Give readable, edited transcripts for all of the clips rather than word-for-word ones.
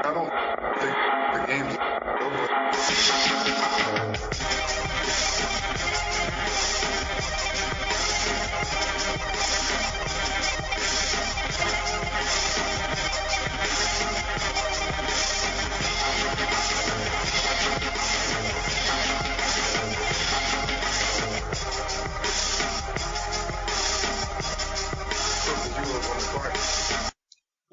I don't think the game's over.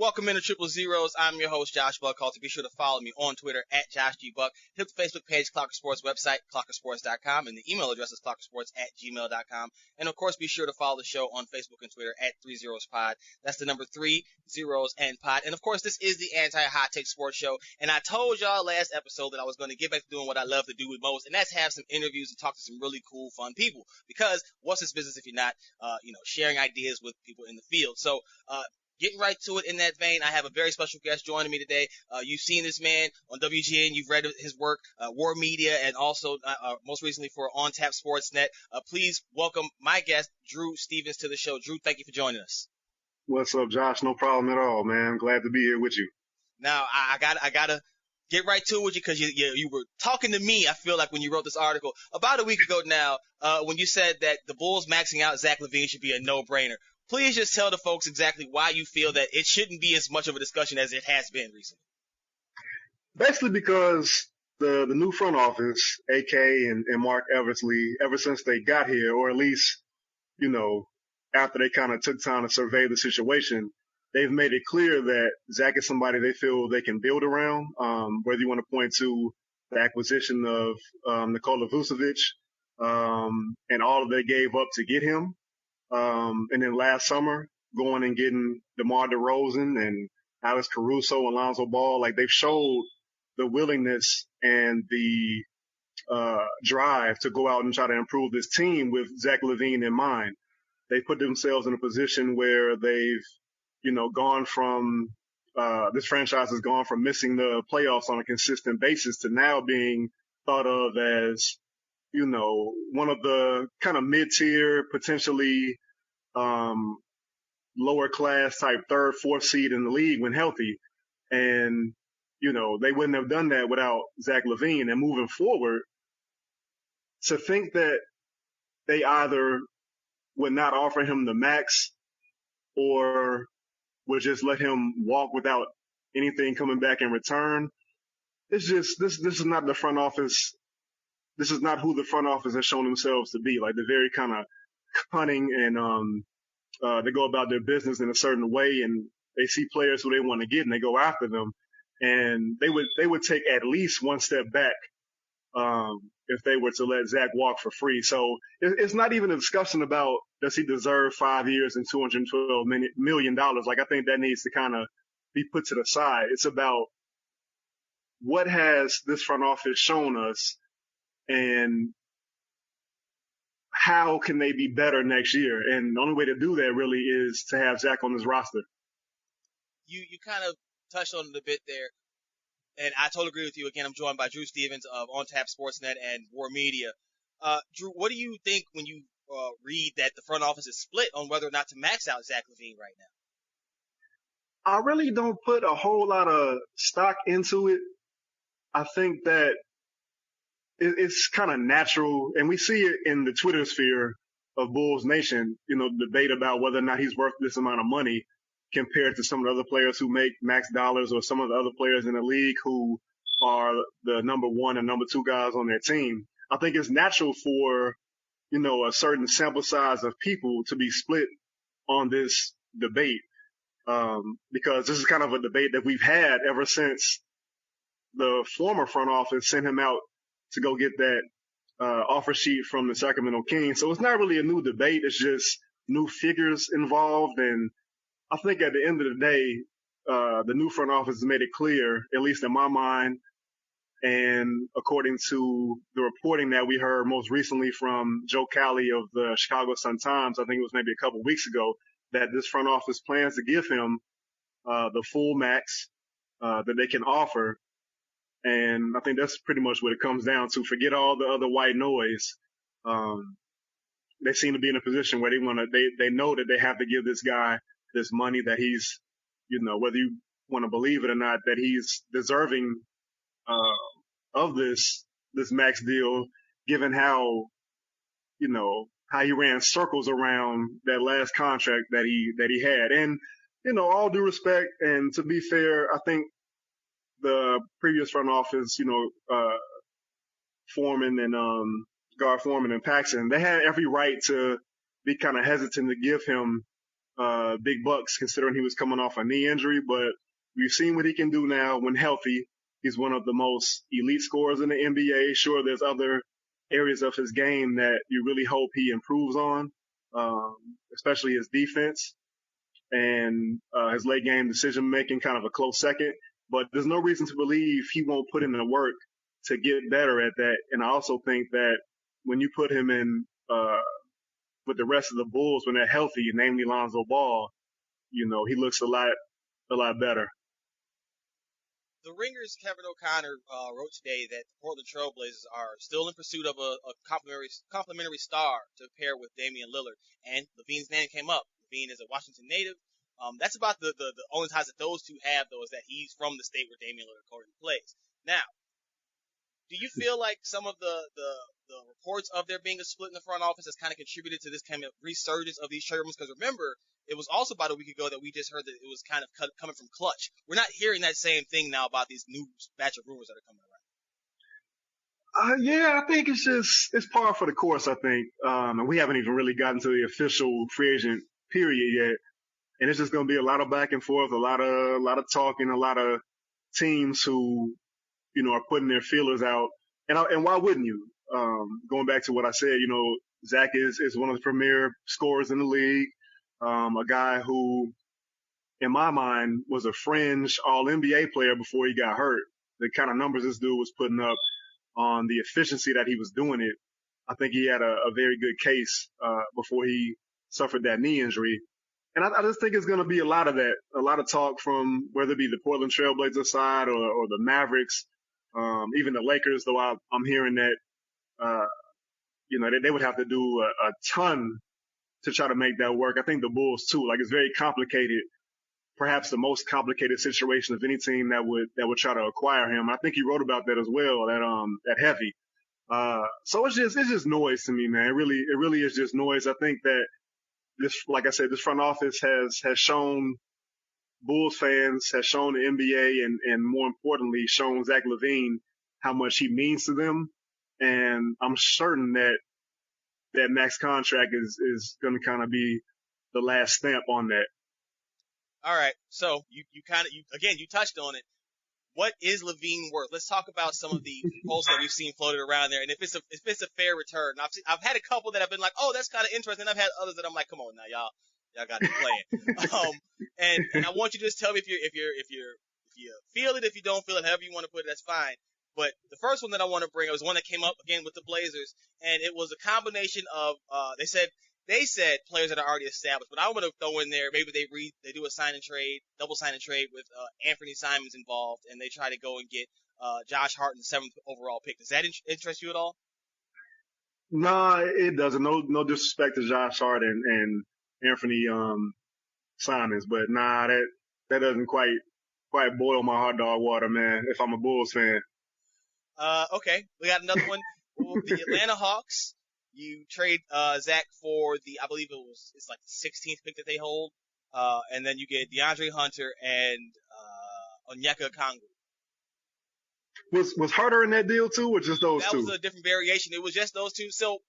Welcome into Triple Zeros. I'm your host, Josh Buck. Be sure to follow me on Twitter at JoshGBuck. Hit the Facebook page, Clocker Sports website, clockersports.com, and the email address is clockersports@gmail.com. And of course, be sure to follow the show on Facebook and Twitter at 30spod. That's the number 3 zeros and pod. And of course, this is the anti-hot take sports show. And I told y'all last episode that I was going to get back to doing what I love to do with most, and that's have some interviews and talk to some really cool, fun people. Because what's this business if you're not, sharing ideas with people in the field? So, getting right to it in that vein, I have a very special guest joining me today. You've seen this man on WGN. You've read his work, WARR Media, and also most recently for On Tap Sportsnet. Please welcome my guest, Drew Stevens, to the show. Drew, thank you for joining us. What's up, Josh? No problem at all, man. Glad to be here with you. Now, I gotta get right to it with you because you were talking to me, I feel like, when you wrote this article about a week ago now, when you said that the Bulls maxing out Zach LaVine should be a no-brainer. Please just tell the folks exactly why you feel that it shouldn't be as much of a discussion as it has been recently. Basically because the new front office, AK and Mark Eversley, ever since they got here, or at least, after they kind of took time to survey the situation, they've made it clear that Zach is somebody they feel they can build around, whether you want to point to the acquisition of Nikola Vucevic and all that they gave up to get him. And then last summer, going and getting DeMar DeRozan and Alex Caruso and Lonzo Ball, like they've showed the willingness and the drive to go out and try to improve this team with Zach LaVine in mind. They put themselves in a position where they've, gone from this franchise has gone from missing the playoffs on a consistent basis to now being thought of as one of the kind of mid-tier, potentially lower class type 3rd, 4th seed in the league when healthy. And, they wouldn't have done that without Zach LaVine. And moving forward, to think that they either would not offer him the max or would just let him walk without anything coming back in return, it's just, this is not the front office. This is not who the front office has shown themselves to be. Like, they're very kind of cunning and they go about their business in a certain way, and they see players who they want to get and they go after them. And they would take at least one step back if they were to let Zach walk for free. So it's not even a discussion about does he deserve 5 years and $212 million. Like, I think that needs to kind of be put to the side. It's about what has this front office shown us and how can they be better next year? And the only way to do that really is to have Zach on this roster. You kind of touched on it a bit there, and I totally agree with you. Again, I'm joined by Drew Stevens of On Tap Sportsnet and WARR Media. Drew, what do you think when you read that the front office is split on whether or not to max out Zach LaVine right now? I really don't put a whole lot of stock into it. I think that it's kind of natural, and we see it in the Twitter sphere of Bulls Nation, debate about whether or not he's worth this amount of money compared to some of the other players who make max dollars or some of the other players in the league who are the number 1 and number 2 guys on their team. I think it's natural for, a certain sample size of people to be split on this debate, because this is kind of a debate that we've had ever since the former front office sent him out to go get that offer sheet from the Sacramento Kings. So it's not really a new debate. It's just new figures involved. And I think at the end of the day, the new front office has made it clear, at least in my mind, and according to the reporting that we heard most recently from Joe Cowley of the Chicago Sun-Times, I think it was maybe a couple of weeks ago, that this front office plans to give him the full max that they can offer. And I think that's pretty much what it comes down to. Forget all the other white noise. They seem to be in a position where they know that they have to give this guy this money, that he's whether you want to believe it or not, that he's deserving of this max deal, given how how he ran circles around that last contract that he had. And all due respect, and to be fair, I think the previous front office, Foreman and Gar Foreman and Paxson, they had every right to be kind of hesitant to give him big bucks, considering he was coming off a knee injury. But we've seen what he can do now when healthy. He's one of the most elite scorers in the NBA. Sure, there's other areas of his game that you really hope he improves on, especially his defense and his late game decision making, kind of a close second. But there's no reason to believe he won't put in the work to get better at that. And I also think that when you put him in with the rest of the Bulls when they're healthy, namely Lonzo Ball, he looks a lot better. The Ringer's Kevin O'Connor wrote today that the Portland Trailblazers are still in pursuit of a complimentary star to pair with Damian Lillard. And LaVine's name came up. LaVine is a Washington native. That's about the only ties that those two have, though, is that he's from the state where Damian Lillard currently plays. Now, do you feel like some of the reports of there being a split in the front office has kind of contributed to this kind of resurgence of these trade rumors? Because remember, it was also about a week ago that we just heard that it was kind of coming from Clutch. We're not hearing that same thing now about these new batch of rumors that are coming around. Yeah, I think it's par for the course, I think. And we haven't even really gotten to the official free agent period yet. And it's just going to be a lot of back and forth, a lot of talking, a lot of teams who, are putting their feelers out. And why wouldn't you? Going back to what I said, Zach is one of the premier scorers in the league. A guy who, in my mind, was a fringe All-NBA player before he got hurt. The kind of numbers this dude was putting up on the efficiency that he was doing it, I think he had a very good case before he suffered that knee injury. And I just think it's going to be a lot of that, a lot of talk from whether it be the Portland Trailblazers side or the Mavericks, even the Lakers, though I'm hearing that, they would have to do a ton to try to make that work. I think the Bulls too, like it's very complicated, perhaps the most complicated situation of any team that would try to acquire him. I think he wrote about that as well, that heavy. So it's just noise to me, man. It really is just noise. I think that this, like I said, this front office has shown Bulls fans, has shown the NBA, and more importantly, shown Zach LaVine how much he means to them. And I'm certain that max contract is going to kind of be the last stamp on that. All right. So you touched on it. What is LaVine worth? Let's talk about some of the posts that we've seen floated around there, and if it's a fair return. I've had a couple that have been like, oh, that's kind of interesting. I've had others that I'm like, come on now, y'all got to play it. And I want you to just tell me if you feel it, if you don't feel it, however you want to put it, that's fine. But the first one that I want to bring was one that came up again with the Blazers, and it was a combination of they said players that are already established, but I want to throw in there, maybe they do a sign and trade, double sign and trade with Anthony Simons involved, and they try to go and get Josh Hart in the 7th overall pick. Does that interest you at all? No, it doesn't. No disrespect to Josh Hart and Anthony Simons, but that doesn't quite boil my hot dog water, man, if I'm a Bulls fan. Okay, we got another one. The Atlanta Hawks. You trade Zach for I believe it's like the 16th pick that they hold, and then you get DeAndre Hunter and Onyeka Okongwu. Was Harder in that deal too, or just those two? That was a different variation. It was just those two. So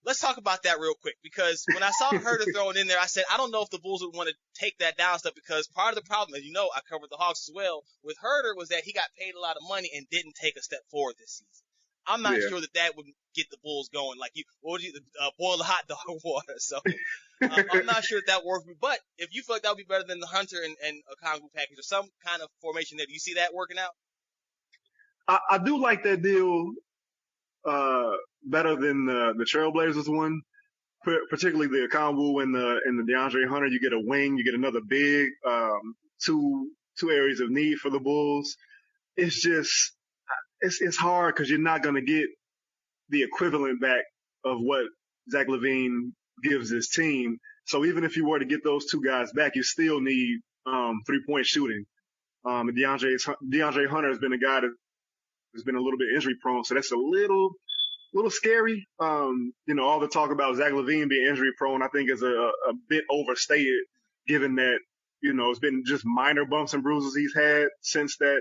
let's talk about that real quick, because when I saw Herter thrown in there, I said, I don't know if the Bulls would want to take that down stuff, because part of the problem, as you know, I covered the Hawks as well, with Herter was that he got paid a lot of money and didn't take a step forward this season. I'm not sure that would get the Bulls going. Like, boil the hot dog water. So I'm not sure that works. But if you feel like that would be better than the Hunter and Okongwu package or some kind of formation there, do you see that working out? I do like that deal better than the Trailblazers one, particularly the Okongwu and the DeAndre Hunter. You get a wing, you get another big, two areas of need for the Bulls. It's just it's hard because you're not going to get the equivalent back of what Zach LaVine gives his team. So even if you were to get those two guys back, you still need 3-point shooting. And DeAndre Hunter has been a guy that has been a little bit injury prone, so that's a little scary. All the talk about Zach LaVine being injury prone, I think is a bit overstated, given that, it's been just minor bumps and bruises he's had since that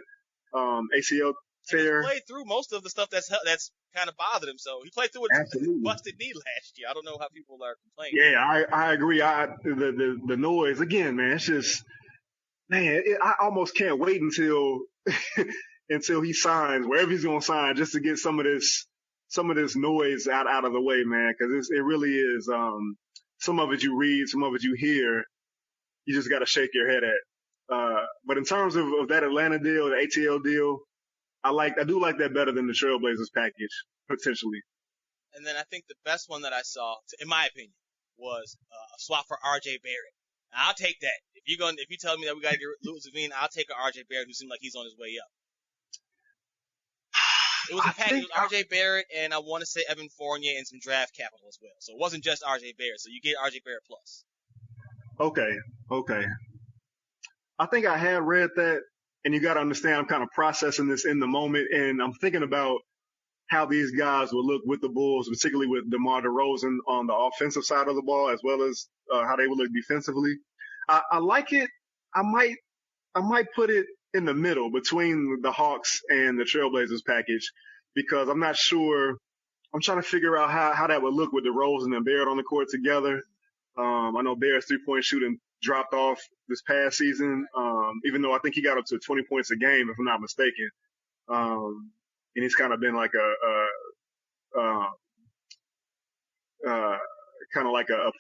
ACL tear. He played through most of the stuff that's kind of bothered him. So he played through a busted knee last year. I don't know how people are complaining. Yeah, I agree. The noise again, man. It's just, man. I almost can't wait until until he signs wherever he's gonna sign, just to get some of this noise out of the way, man. Because it really is. Some of it you read, some of it you hear. You just got to shake your head at. But in terms of that Atlanta deal, the ATL deal, I do like that better than the Trailblazers package, potentially. And then I think the best one that I saw, in my opinion, was a swap for RJ Barrett. Now, I'll take that. If you tell me that we got to get Vucevic, I'll take an RJ Barrett who seemed like he's on his way up. It was a package. It was RJ Barrett and I want to say Evan Fournier and some draft capital as well. So it wasn't just RJ Barrett. So you get RJ Barrett plus. Okay. I think I had read that, and you got to understand I'm kind of processing this in the moment, and I'm thinking about how these guys will look with the Bulls, particularly with DeMar DeRozan on the offensive side of the ball, as well as how they will look defensively. I like it. I might put it in the middle between the Hawks and the Trailblazers package, because I'm not sure. I'm trying to figure out how that would look with DeRozan and Barrett on the court together. I know Barrett's 3-point shooting dropped off this past season, even though I think he got up to 20 points a game, if I'm not mistaken. And he's kind of been like a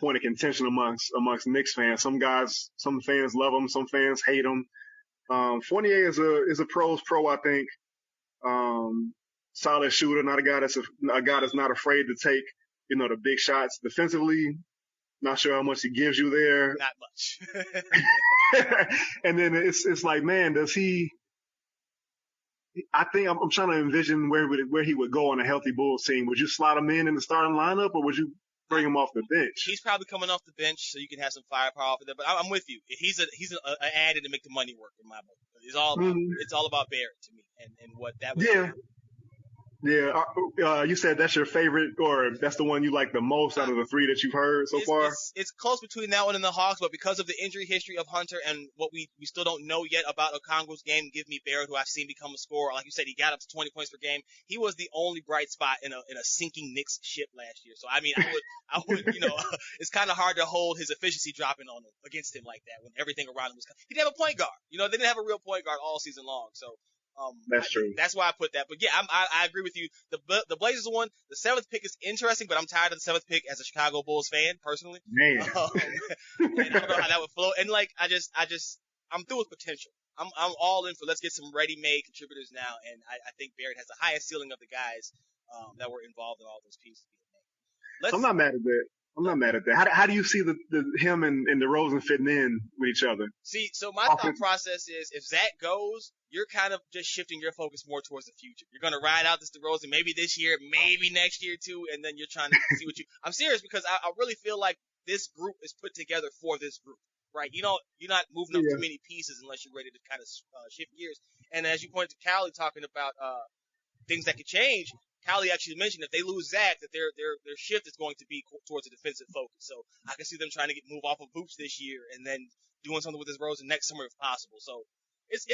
point of contention amongst Knicks fans. Some fans love him, some fans hate him. Fournier is a pro's pro, I think. Solid shooter, not a guy that's not afraid to take, the big shots defensively. Not sure how much he gives you there. Not much. And then it's like, man, does he? I think I'm trying to envision where he would go on a healthy Bulls team. Would you slot him in the starting lineup, or would you bring him off the bench? He's probably coming off the bench, so you can have some firepower for that. But I'm with you. He's an added to make the money work in my book. It's all about Barrett to me, and what that would do. Yeah. You said that's your favorite, or that's the one you like the most out of the three that you've heard so far? It's close between that one and the Hawks, but because of the injury history of Hunter and what we still don't know yet about Okongwu's game, give me Barrett, who I've seen become a scorer. Like you said, he got up to 20 points per game. He was the only bright spot in a sinking Knicks ship last year. So, I mean, I would, it's kind of hard to hold his efficiency dropping on him against him like that when everything around him was. He didn't have a point guard. They didn't have a real point guard all season long. So. That's true. That's why I put that. But yeah, I agree with you. The Blazers one, the 7th pick is interesting, but I'm tired of the 7th pick as a Chicago Bulls fan personally. Man. And I don't know how that would flow. And I'm through with potential. I'm all in for let's get some ready-made contributors now. And I think Barrett has the highest ceiling of the guys that were involved in all those pieces. I'm not mad at that. How do you see him and DeRozan fitting in with each other? See, so my thought process is if Zach goes, you're kind of just shifting your focus more towards the future. You're going to ride out this DeRozan maybe this year, maybe next year too, and then you're trying to see what I'm serious because I really feel like this group is put together for this group, right? You're not moving up too many pieces unless you're ready to kind of shift gears. And as you pointed to Callie talking about things that could change, Callie actually mentioned if they lose Zach, that their shift is going to be towards a defensive focus. So I can see them trying to move off of Boots this year and then doing something with his DeRozan next summer if possible. So it's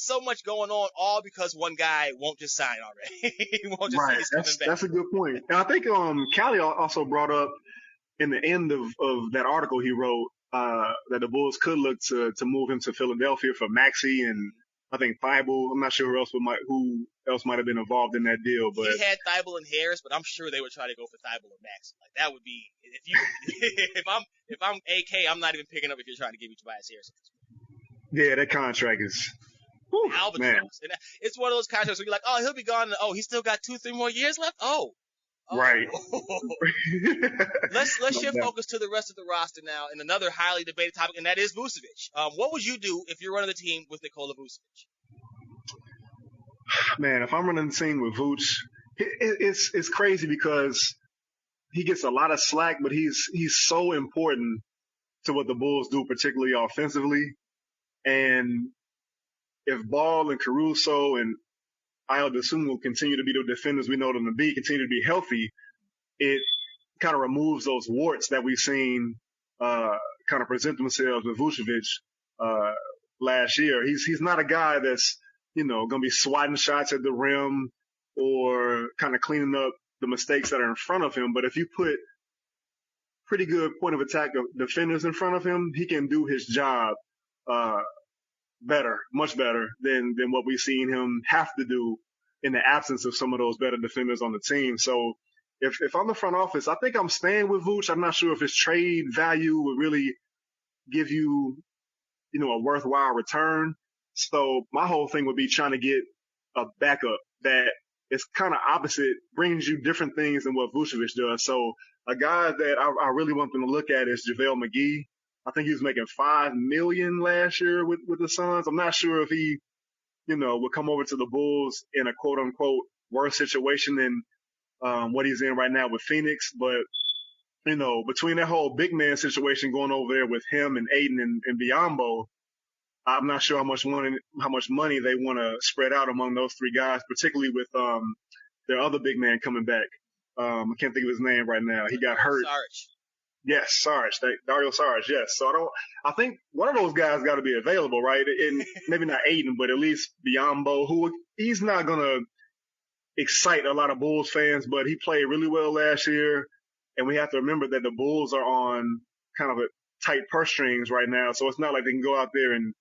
so much going on, all because one guy won't just sign already. He won't just say he's coming back. That's a good point. And I think Callie also brought up in the end of that article he wrote that the Bulls could look to move him to Philadelphia for Maxey and I think Thibault. I'm not sure who else might have been involved in that deal, but he had Thibault and Harris, but I'm sure they would try to go for Thibault or Maxey. Like that would be if I'm AK, I'm not even picking up if you're trying to give me Tobias Harris. Yeah, that contract is man. And it's one of those contracts where you're like, oh, he'll be gone. And, oh, he's still got 2-3 more years left. Oh. Right. Let's shift focus to the rest of the roster now, and another highly debated topic, and that is Vucevic. What would you do if you're running the team with Nikola Vucevic? Man, if I'm running the team with Vuce, it's crazy because he gets a lot of slack, but he's so important to what the Bulls do, particularly offensively. And if Ball and Caruso and Ayo Dosunmu continue to be the defenders we know them to be, continue to be healthy, it kind of removes those warts that we've seen kind of present themselves with Vucevic last year. He's not a guy that's, going to be swatting shots at the rim or kind of cleaning up the mistakes that are in front of him. But if you put pretty good point of attack defenders in front of him, he can do his job better, much better than what we've seen him have to do in the absence of some of those better defenders on the team. So if I'm the front office, I think I'm staying with Vooch. I'm not sure if his trade value would really give you, a worthwhile return. So my whole thing would be trying to get a backup that is kind of opposite, brings you different things than what Vucevic does. So a guy that I really want them to look at is JaVale McGee. I think he was making $5 million last year with the Suns. I'm not sure if he, would come over to the Bulls in a quote unquote worse situation than what he's in right now with Phoenix. But, between that whole big man situation going over there with him and Aiden and Biyombo, I'm not sure how much money they want to spread out among those three guys, particularly with their other big man coming back. I can't think of his name right now. He got hurt. Sarge. Yes, Sarge. Dario Sarge, yes. So I think one of those guys got to be available, right? And maybe not Aiden, but at least Biyombo, who he's not going to excite a lot of Bulls fans, but he played really well last year. And we have to remember that the Bulls are on kind of a tight purse strings right now. So it's not like they can go out there and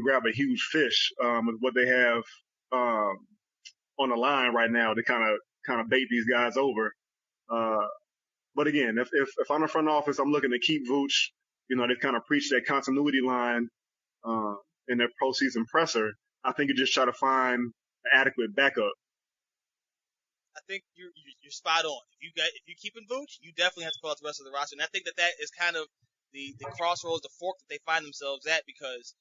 grab a huge fish with what they have on the line right now to kind of bait these guys over. But again, if I'm the front office, I'm looking to keep Vooch. They've kind of preached that continuity line in their postseason presser. I think you just try to find an adequate backup. I think you're spot on. If you keep in Vooch, you definitely have to fill out the rest of the roster, and I think that is kind of the crossroads, the fork that they find themselves at, because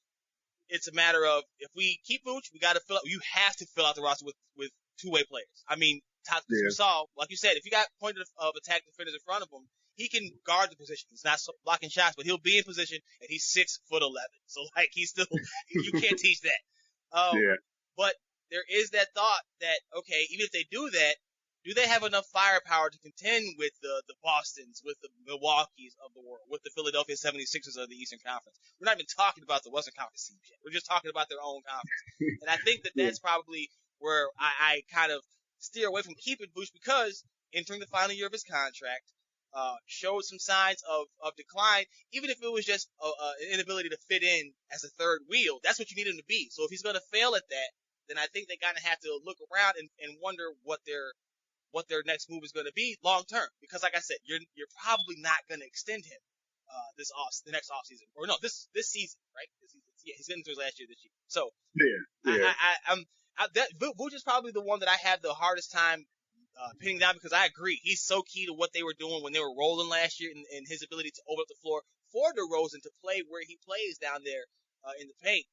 it's a matter of, if we keep Vooch, we got to you have to fill out the roster with two-way players. I mean, we saw, like you said, if you got point of attack defenders in front of him, he can guard the position. He's not blocking shots, but he'll be in position, and he's 6'11". So he's still, you can't teach that. But there is that thought that, okay, even if they do that, do they have enough firepower to contend with the Bostons, with the Milwaukees of the world, with the Philadelphia 76ers of the Eastern Conference? We're not even talking about the Western Conference teams yet. We're just talking about their own conference. And I think that's probably where I kind of steer away from keeping Vooch, because entering the final year of his contract showed some signs of decline. Even if it was just an inability to fit in as a third wheel, that's what you need him to be. So if he's going to fail at that, then I think they kind of have to look around and wonder what their next move is going to be long term. Because like I said, you're probably not going to extend him the next offseason, or no, this season, right? He's getting through his last year this year. So Vooch is probably the one that I have the hardest time pinning down, because I agree, he's so key to what they were doing when they were rolling last year, and his ability to open up the floor for DeRozan to play where he plays down there in the paint.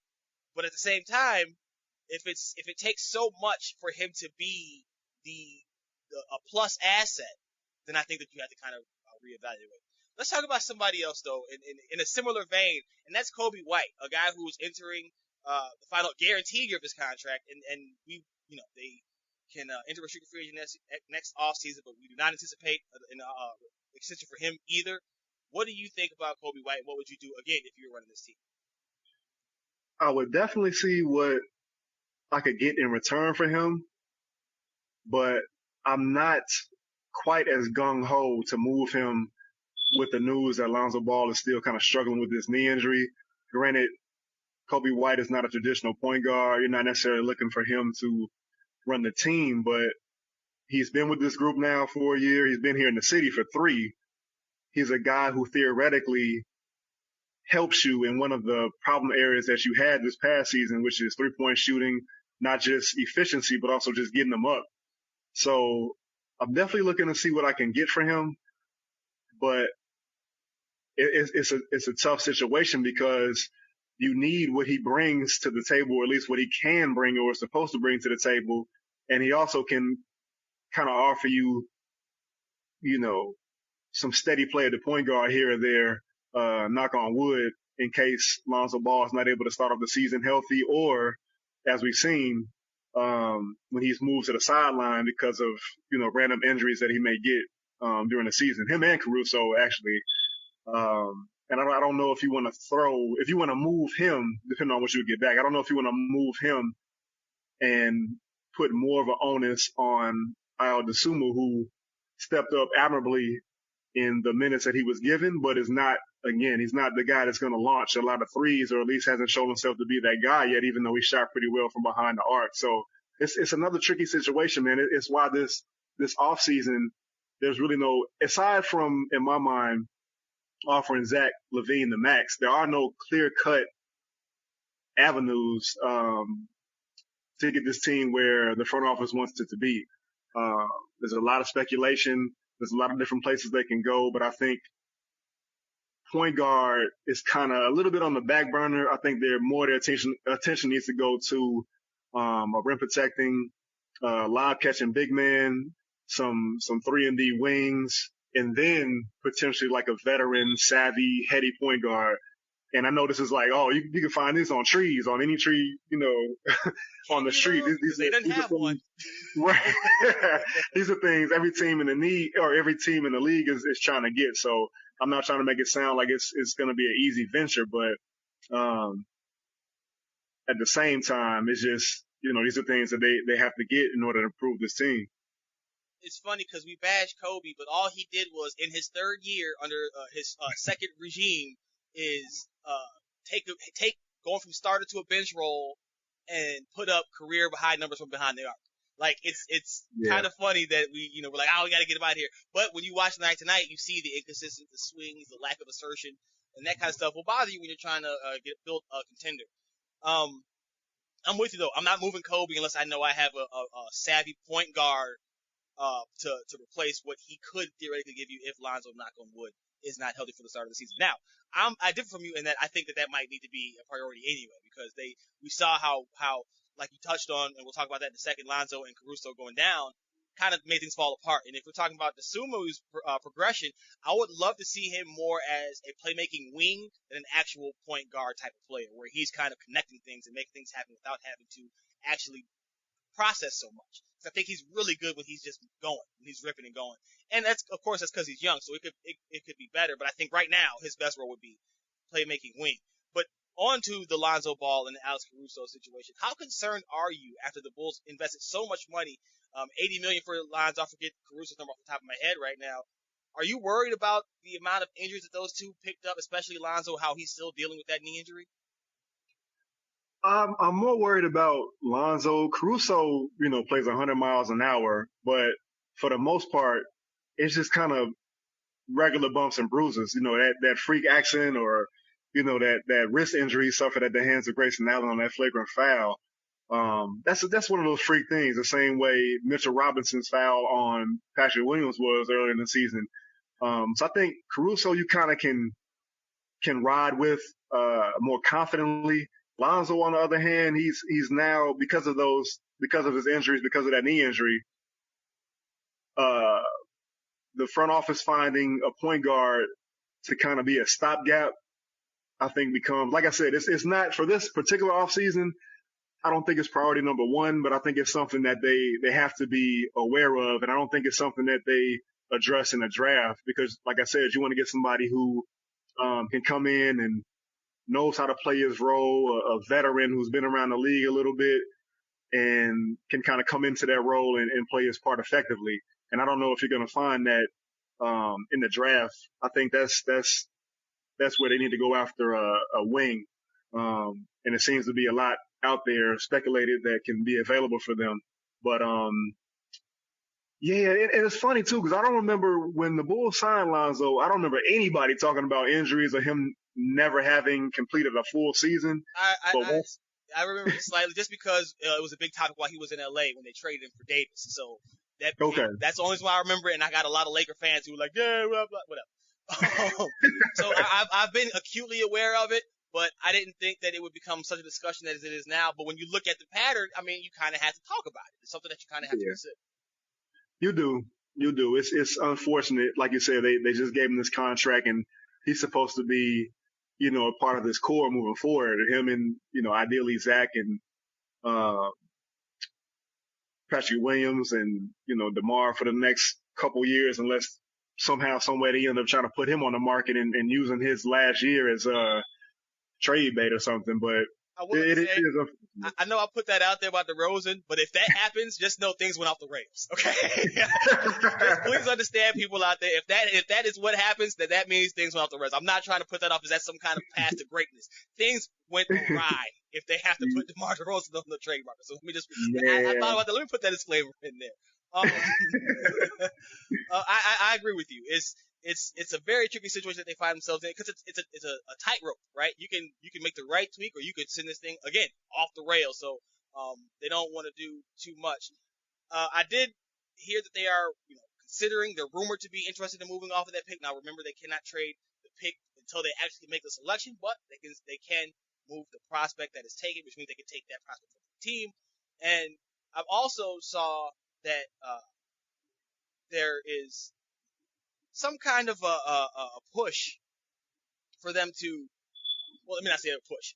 But at the same time, if it takes so much for him to be a plus asset, then I think that you have to kind of reevaluate. Let's talk about somebody else, though, in a similar vein, and that's Coby White, a guy who's entering the final guaranteed year of his contract, and they can enter restricted free agent next offseason, but we do not anticipate an extension for him either. What do you think about Coby White? What would you do, again, if you were running this team? I would definitely see what I could get in return for him, but I'm not quite as gung-ho to move him with the news that Lonzo Ball is still kind of struggling with this knee injury. Granted, Coby White is not a traditional point guard. You're not necessarily looking for him to run the team, but he's been with this group now for a year. He's been here in the city for 3. He's a guy who theoretically helps you in one of the problem areas that you had this past season, which is 3-point shooting, not just efficiency, but also just getting them up. So I'm definitely looking to see what I can get for him, but it's a tough situation, because you need what he brings to the table, or at least what he can bring or is supposed to bring to the table. And he also can kind of offer you, some steady play at the point guard here or there, knock on wood, in case Lonzo Ball is not able to start off the season healthy, or as we've seen, when he's moved to the sideline because of, random injuries that he may get during the season. Him and Caruso, actually. And I don't know if you want to move him, depending on what you get back. I don't know if you want to move him and put more of an onus on Ayo Dosunmu, who stepped up admirably in the minutes that he was given, but he's not the guy that's going to launch a lot of threes, or at least hasn't shown himself to be that guy yet, even though he shot pretty well from behind the arc. So it's another tricky situation, man. It's why this offseason, there's really no, aside from, in my mind, offering Zach LaVine the max, there are no clear-cut avenues to get this team where the front office wants it to be. There's a lot of speculation. There's a lot of different places they can go, but I think point guard is kind of a little bit on the back burner. I think their attention needs to go to a rim protecting, lob catching big man, some 3-and-D wings, and then potentially like a veteran, savvy, heady point guard. And I know this is like, oh, you can find this on trees, on any tree, on the street. They didn't have one. Right. These are things every team in the league is trying to get. So I'm not trying to make it sound like it's going to be an easy venture, but at the same time, it's just, these are things that they have to get in order to improve this team. It's funny because we bashed Coby, but all he did was, in his third year under his second regime, is take going from starter to a bench role and put up career high numbers from behind the arc. Like it's kind of funny that we're like, oh, we got to get him out of here. But when you watch night to night, you see the inconsistency, the swings, the lack of assertion, and that kind of stuff will bother you when you're trying to build a contender. I'm with you though. I'm not moving Coby unless I know I have a savvy point guard to replace what he could theoretically give you if Lonzo, knock on wood, is not healthy for the start of the season. Now, I differ from you in that I think that might need to be a priority anyway, because we saw how like you touched on, and we'll talk about that in a second, Lonzo and Caruso going down kind of made things fall apart. And if we're talking about Dosunmu's progression, I would love to see him more as a playmaking wing than an actual point guard type of player, where he's kind of connecting things and making things happen without having to actually process so much. I think he's really good when he's just going, when he's ripping and going. And that's because he's young, so it could be better. But I think right now his best role would be playmaking wing. But on to the Lonzo Ball and the Alex Caruso situation. How concerned are you after the Bulls invested so much money, $80 million for Lonzo? I forget Caruso's number off the top of my head right now. Are you worried about the amount of injuries that those two picked up, especially Lonzo, how he's still dealing with that knee injury? I'm more worried about Lonzo. Caruso, plays 100 miles an hour, but for the most part, it's just kind of regular bumps and bruises. That freak accident, or that wrist injury suffered at the hands of Grayson Allen on that flagrant foul. That's one of those freak things. The same way Mitchell Robinson's foul on Patrick Williams was earlier in the season. So I think Caruso, you kind of can ride with more confidently. Lonzo, on the other hand, he's now, because of his injuries, because of that knee injury, the front office finding a point guard to kind of be a stopgap, I think becomes, like I said, it's not for this particular offseason. I don't think it's priority number one, but I think it's something that they have to be aware of. And I don't think it's something that they address in a draft, because, like I said, you want to get somebody who can come in and knows how to play his role, a veteran who's been around the league a little bit and can kind of come into that role and play his part effectively. And I don't know if you're going to find that in the draft. I think that's where they need to go after a wing. And it seems to be a lot out there speculated that can be available for them. But yeah, and it's funny too, because I don't remember when the Bulls signed Lonzo, I don't remember anybody talking about injuries or him never having completed a full season. I remember slightly, just because it was a big topic while he was in LA when they traded him for Davis. So that's the only reason why I remember it. And I got a lot of Laker fans who were like, yeah, blah, blah, whatever. So I've been acutely aware of it, but I didn't think that it would become such a discussion as it is now. But when you look at the pattern, I mean, you kind of have to talk about it. It's something that you kind of have to consider. You do. It's unfortunate. Like you said, they just gave him this contract, and he's supposed to be a part of this core moving forward. Him and, ideally Zach and Patrick Williams and, DeMar for the next couple years, unless somehow, some way they end up trying to put him on the market and using his last year as a trade bait or something. But it is I know I put that out there about DeRozan, but if that happens, just know things went off the rails. Okay, just please understand, people out there. If that is what happens, that means things went off the rails. I'm not trying to put that off as that's some kind of path to greatness. Things went awry if they have to put DeMar DeRozan on the trade market. So let me just. I thought about that. Let me put that disclaimer in there. I agree with you. It's a very tricky situation that they find themselves in because it's a tightrope, right? You can make the right tweak or you could send this thing again off the rails. So they don't want to do too much. I did hear that they are considering. They're rumored to be interested in moving off of that pick. Now remember, they cannot trade the pick until they actually make the selection, but they can move the prospect that is taken, which means they can take that prospect from the team. And I've also saw that there is some kind of a push for them to, well, let me not say a push.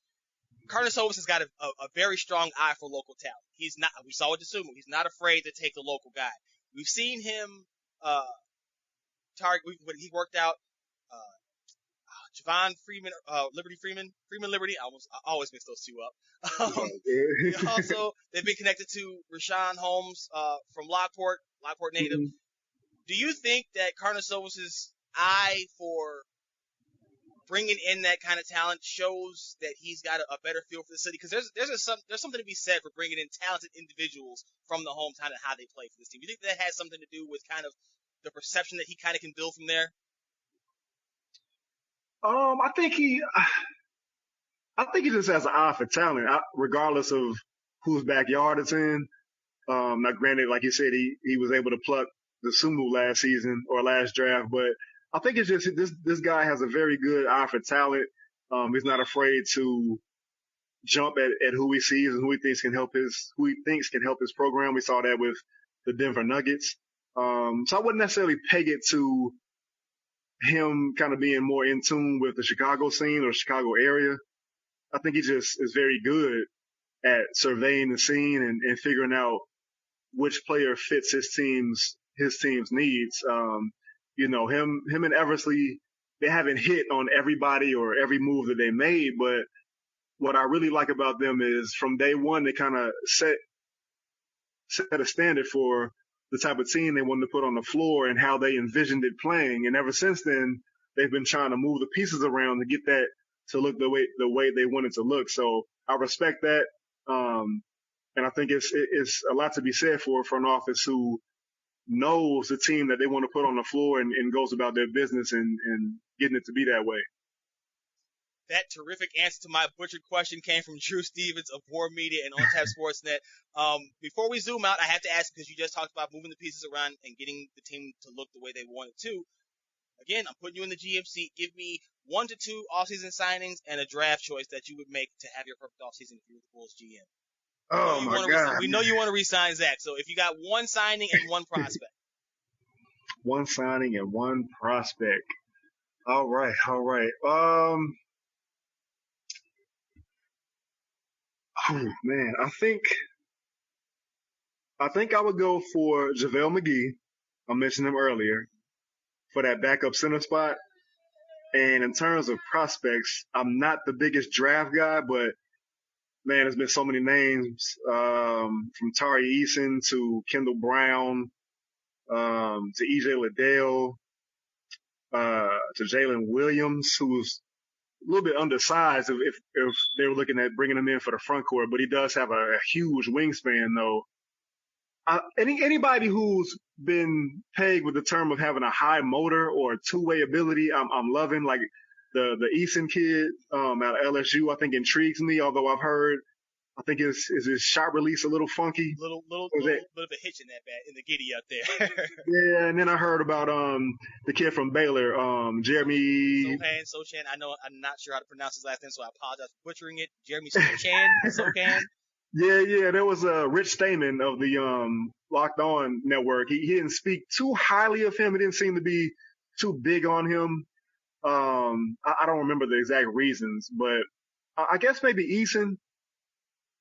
Karnisovas has got a very strong eye for local talent. He's not, we saw with DeSumo, he's not afraid to take the local guy. We've seen him target, when he worked out Javon Freeman, Freeman Liberty. I always mix those two up. Also, they've been connected to Rashawn Holmes from Lockport native. Mm-hmm. Do you think that Karnisovas' eye for bringing in that kind of talent shows that he's got a better feel for the city? Because there's something to be said for bringing in talented individuals from the hometown and how they play for this team. Do you think that has something to do with kind of the perception that he kind of can build from there? I think he just has an eye for talent, regardless of whose backyard it's in. Now, granted, like you said, he was able to pluck the Sumu last season or last draft, but I think it's just this guy has a very good eye for talent. He's not afraid to jump at who he sees and who he thinks can help his program. We saw that with the Denver Nuggets. So I wouldn't necessarily peg it to him kind of being more in tune with the Chicago scene or Chicago area. I think he just is very good at surveying the scene and figuring out which player fits his team's needs. Him and Eversley, they haven't hit on everybody or every move that they made, but what I really like about them is from day one, they kind of set a standard for the type of team they wanted to put on the floor and how they envisioned it playing. And ever since then, they've been trying to move the pieces around to get that to look the way they want it to look. So I respect that. And I think it's a lot to be said for a front office who knows the team that they want to put on the floor and goes about their business and getting it to be that way. That terrific answer to my butchered question came from Drew Stevens of WARR Media and OnTap Sportsnet. Before we zoom out, I have to ask, because you just talked about moving the pieces around and getting the team to look the way they want it to. Again, I'm putting you in the GM seat. Give me 1 to 2 offseason signings and a draft choice that you would make to have your perfect offseason if you were the Bulls GM. Oh, my God. We know you want to re-sign Zach. So if you got one signing and one prospect. One signing and one prospect. All right. Oh, man, I think I would go for JaVale McGee. I mentioned him earlier for that backup center spot. And in terms of prospects, I'm not the biggest draft guy, but man, there's been so many names, from Tari Eason to Kendall Brown, to EJ Liddell, to Jalen Williams, who's a little bit undersized if they were looking at bringing him in for the front court, but he does have a huge wingspan though. Anybody who's been pegged with the term of having a high motor or a two-way ability, I'm loving. Like the Eason kid out of LSU, I think intrigues me. Although I think his shot release a little funky. Little bit of a hitch in the giddy up there. Yeah, and then I heard about the kid from Baylor, Jeremy Sochan. I know I'm not sure how to pronounce his last name, so I apologize for butchering it. Jeremy Sochan. Yeah. There was Rich Stamen of the Locked On Network. He didn't speak too highly of him. It didn't seem to be too big on him. I don't remember the exact reasons, but I guess maybe Eason.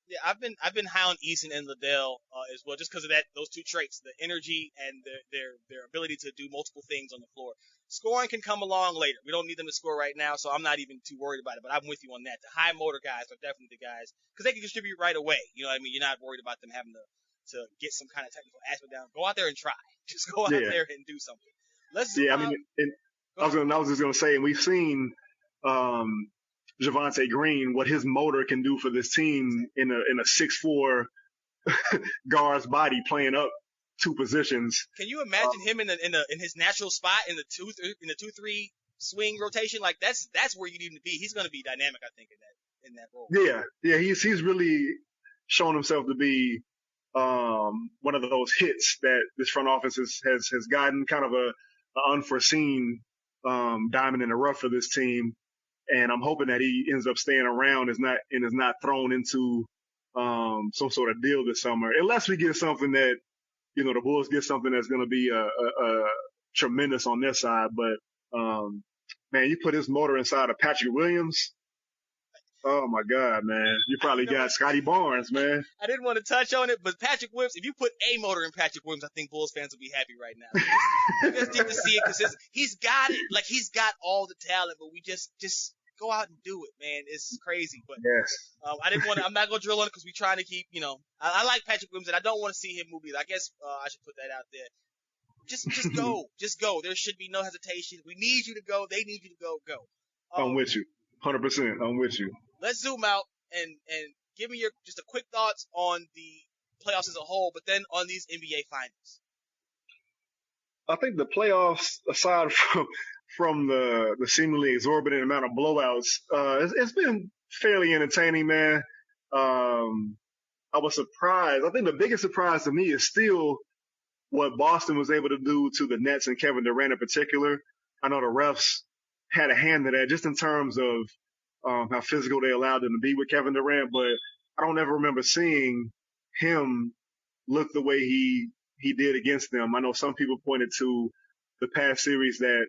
Yeah, I've been high on Eason and Liddell as well, just because of those two traits, the energy and their ability to do multiple things on the floor. Scoring can come along later. We don't need them to score right now, so I'm not even too worried about it. But I'm with you on that. The high motor guys are definitely the guys because they can distribute right away. You know what I mean? You're not worried about them having to get some kind of technical aspect down. Go out there and try. Just go out Yeah, there and do something. Let's zoom yeah. I mean, out. and Go ahead. I was just gonna say, and we've seen um, Javonte Green what his motor can do for this team in a 6'4" guard's body playing up two positions. Can you imagine him in his natural spot in the 2-3 swing rotation? Like that's where you need him to be. He's going to be dynamic, I think, in that role. Yeah. He's really shown himself to be one of those hits that this front office has gotten, kind of a unforeseen diamond in the rough for this team. And I'm hoping that he ends up staying around, is not thrown into some sort of deal this summer, unless we get something that, the Bulls get something that's going to be a tremendous on their side. But man, you put his motor inside of Patrick Williams. Oh my God, man! You probably got Scotty Barnes, man. I didn't want to touch on it, but Patrick Williams, if you put a motor in Patrick Williams, I think Bulls fans will be happy right now. We just need to see it because he's got it. Like he's got all the talent, but we just go out and do it, man. It's crazy, but Yes. I'm not gonna drill on it because we're trying to keep, I like Patrick Williams and I don't want to see him move either. I guess I should put that out there. Just go, just go. There should be no hesitation. We need you to go. They need you to go. I'm with you, 100%. I'm with you. Let's zoom out and give me just a quick thoughts on the playoffs as a whole, but then on these NBA finals. I think the playoffs, aside from the seemingly exorbitant amount of blowouts, it's been fairly entertaining, man. I was surprised. I think the biggest surprise to me is still what Boston was able to do to the Nets and Kevin Durant in particular. I know the refs had a hand in that just in terms of how physical they allowed them to be with Kevin Durant, but I don't ever remember seeing him look the way he did against them. I know some people pointed to the past series that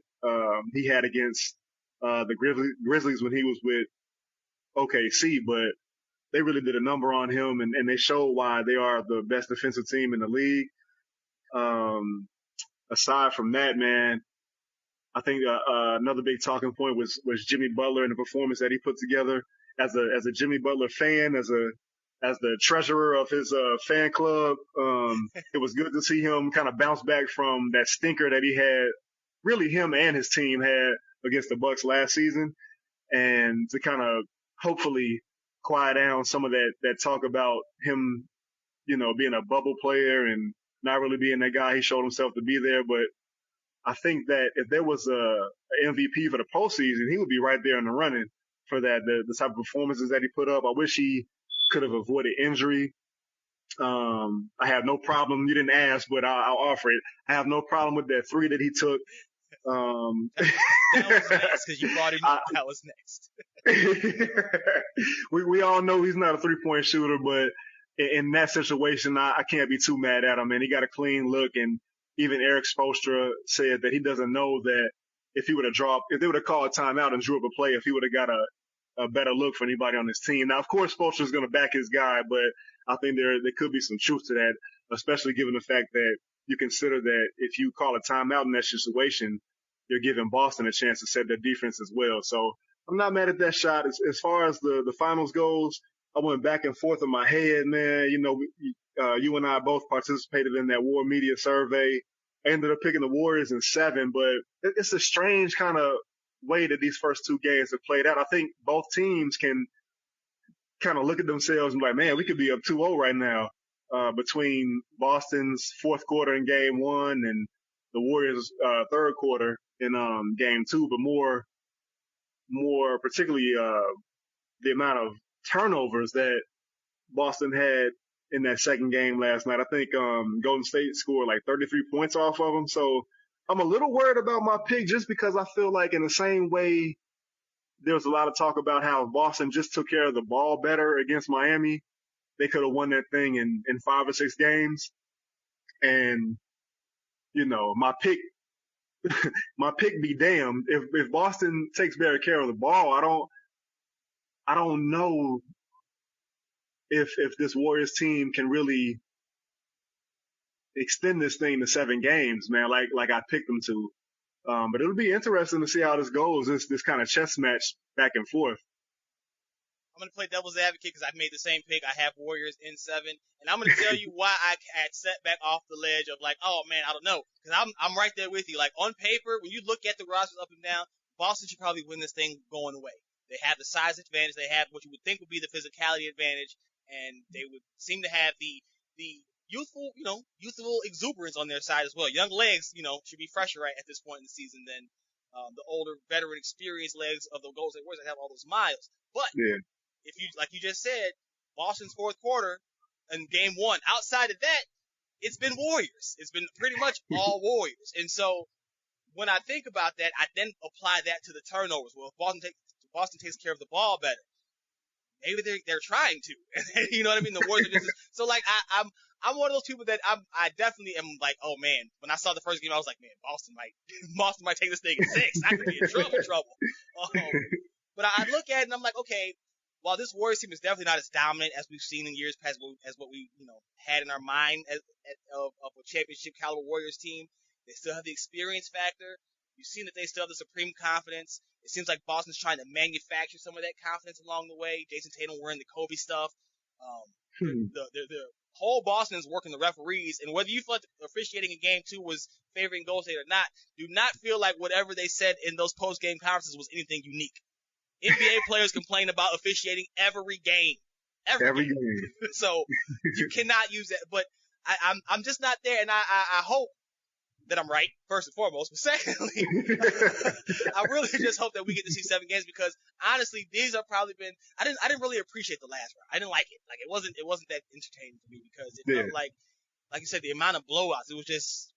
he had against the Grizzlies when he was with OKC, but they really did a number on him, and they showed why they are the best defensive team in the league. Aside from that, man, I think another big talking point was Jimmy Butler and the performance that he put together. As a Jimmy Butler fan, as the treasurer of his fan club, it was good to see him kind of bounce back from that stinker that he had. Really, him and his team had against the Bucks last season, and to kind of hopefully quiet down some of that talk about him, being a bubble player and not really being that guy he showed himself to be there. But I think that if there was a MVP for the postseason, he would be right there in the running for that. The type of performances that he put up. I wish he could have avoided injury. I have no problem. You didn't ask, but I'll offer it. I have no problem with that three that he took. That was next because you brought him up. That was next. we all know he's not a 3-point shooter, but in that situation, I can't be too mad at him. Man, he got a clean look, and even Eric Spoelstra said that he doesn't know that if they would have called a timeout and drew up a play, if he would have got a better look for anybody on his team. Now, of course, Spoelstra's going to back his guy, but I think there could be some truth to that, especially given the fact that you consider that if you call a timeout in that situation, you're giving Boston a chance to set their defense as well. So I'm not mad at that shot. As far as the finals goes, I went back and forth in my head, man. You and I both participated in that WARR media survey. I ended up picking the Warriors in 7, but it's a strange kind of way that these first two games have played out. I think both teams can kind of look at themselves and be like, man, we could be up 2-0 right now between Boston's fourth quarter in game 1 and the Warriors' third quarter in game 2, but more particularly the amount of turnovers that Boston had in that second game last night. I think Golden State scored like 33 points off of them. So I'm a little worried about my pick just because I feel like in the same way there was a lot of talk about how Boston just took care of the ball better against Miami. They could have won that thing in 5 or 6 games. And, my pick my pick be damned. If Boston takes better care of the ball, I don't know if this Warriors team can really extend this thing to 7 games, man, like I picked them to. But it'll be interesting to see how this goes, this kind of chess match back and forth. I'm going to play devil's advocate because I made the same pick. I have Warriors in 7. And I'm going to tell you why I had set back off the ledge of like, oh, man, I don't know. Because I'm right there with you. Like, on paper, when you look at the rosters up and down, Boston should probably win this thing going away. They have the size advantage. They have what you would think would be the physicality advantage. And they would seem to have the youthful exuberance on their side as well. Young legs, should be fresher right at this point in the season than the older, veteran, experienced legs of the Golden State Warriors that have all those miles. But if you, like you just said, Boston's fourth quarter and game 1, outside of that, it's been Warriors. It's been pretty much all Warriors. And so when I think about that, I then apply that to the turnovers. Well, if Boston takes care of the ball better, maybe they're trying to. You know what I mean? The Warriors are just so like I'm one of those people that I definitely am like, oh man, when I saw the first game, I was like, man, Boston might take this thing in 6. I could be in trouble. But I look at it and I'm like, okay, while this Warriors team is definitely not as dominant as we've seen in years past, as what we had in our mind of a championship caliber Warriors team, they still have the experience factor. You've seen that they still have the supreme confidence. It seems like Boston's trying to manufacture some of that confidence along the way. Jason Tatum wearing the Coby stuff. The whole Boston is working the referees, and whether you feel like the officiating in Game 2 was favoring Golden State or not, do not feel like whatever they said in those post-game conferences was anything unique. NBA players complain about officiating every game. Every game. So you cannot use that. But I'm just not there, and I hope that I'm right, first and foremost. But secondly, I really just hope that we get to see 7 games because honestly, these have probably been. I didn't really appreciate the last round. I didn't like it. Like it wasn't that entertaining for me because it felt like you said, the amount of blowouts. It was just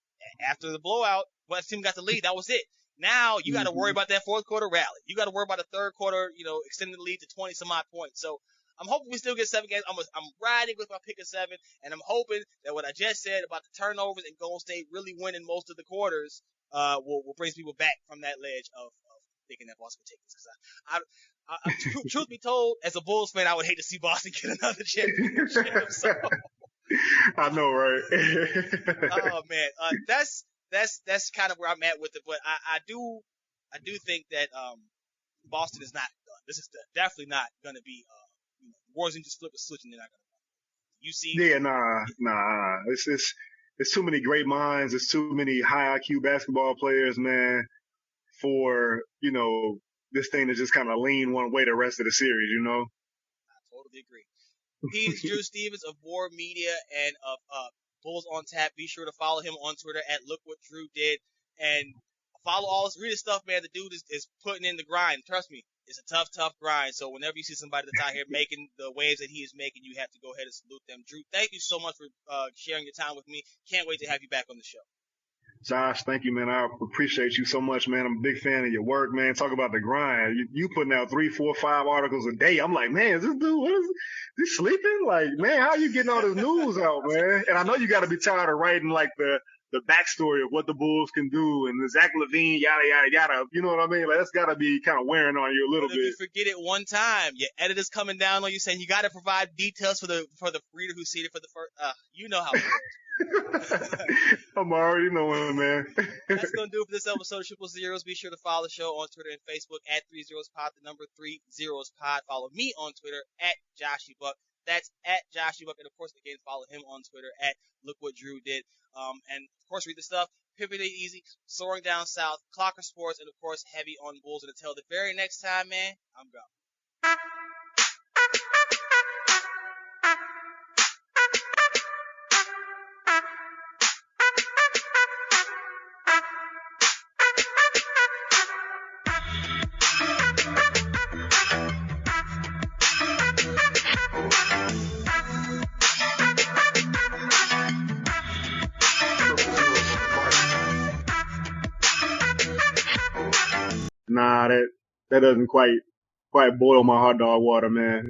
after the blowout, when the team got the lead, that was it. Now you got to worry about that fourth quarter rally. You got to worry about the third quarter, extending the lead to 20 some odd points. So I'm hoping we still get 7 games. I'm riding with my pick of 7, and I'm hoping that what I just said about the turnovers and Golden State really winning most of the quarters will bring people back from that ledge of thinking that Boston would take this. Because truth be told, as a Bulls fan, I would hate to see Boston get another championship. So. I know, right? Oh man, that's kind of where I'm at with it. But I do think that Boston is not done. This is definitely not going to be Warriors and just flip a switch and they're not going to win. You see? Yeah, nah. It's too many great minds. There's too many high IQ basketball players, man, for this thing to just kind of lean one way the rest of the series. I totally agree. He's Drew Stevens of WARR Media and of Bulls on Tap. Be sure to follow him on Twitter at Look What Drew Did. And follow all this read stuff, man. The dude is putting in the grind. Trust me, it's a tough grind. So whenever you see somebody that's out here making the waves that he is making, you have to go ahead and salute them. Drew, thank you so much for sharing your time with me. Can't wait to have you back on the show. Josh, thank you, man. I appreciate you so much, man. I'm a big fan of your work, man. Talk about the grind. You putting out 3, 4, 5 articles a day. I'm like, man, is this dude, what is he sleeping? Like, man, how are you getting all this news out, man? And I know you got to be tired of writing like the backstory of what the Bulls can do and the Zach LaVine, yada, yada, yada. You know what I mean? Like, that's got to be kind of wearing on you a little bit. If you forget it one time, your editor's coming down on you saying you got to provide details for the reader who's seen it for the first, you know how it works. I'm already knowing, man. That's going to do it for this episode of Triple Zeros. Be sure to follow the show on Twitter and Facebook at 30spod, the number 30spod. Follow me on Twitter at Joshy Buck. That's at Joshy Buck. And of course, again, follow him on Twitter at Look What Drew Did. And of course, read the stuff. Pivot It Easy, Soaring Down South, Clocker Sports, and of course, Heavy on Bulls. And until the very next time, man, I'm gone. Nah, that doesn't quite boil my hot dog water, man.